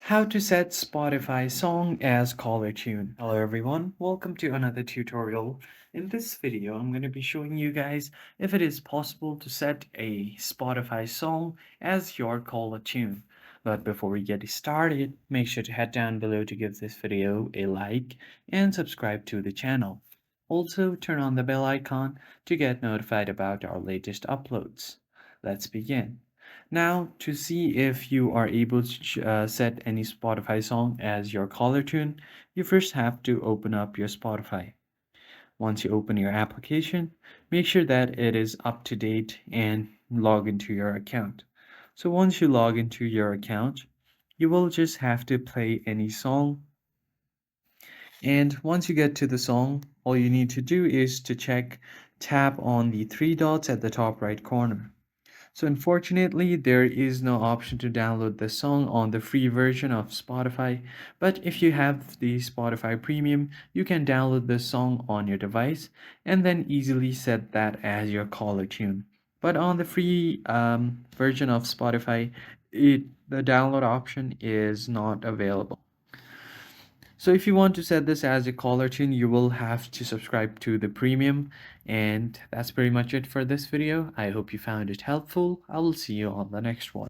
How to set Spotify song as caller tune. Hello everyone, welcome to another tutorial. In this video, I'm going to be showing you guys if it is possible to set a Spotify song as your caller tune. But before we get started, make sure to head down below to give this video a like and subscribe to the channel. Also, turn on the bell icon to get notified about our latest uploads. Let's begin. Now, to see if you are able to set any Spotify song as your caller tune, you first have to open up your Spotify. Once you open your application, make sure that it is up to date and log into your account. So once you log into your account, you will just have to play any song. And once you get to the song, all you need to do is to tap on the three dots at the top right corner. So unfortunately, there is no option to download the song on the free version of Spotify, but if you have the Spotify Premium, you can download the song on your device and then easily set that as your caller tune. But on the free version of Spotify, the download option is not available. So if you want to set this as a caller tune, you will have to subscribe to the premium. And that's pretty much it for this video. I hope you found it helpful. I will see you on the next one.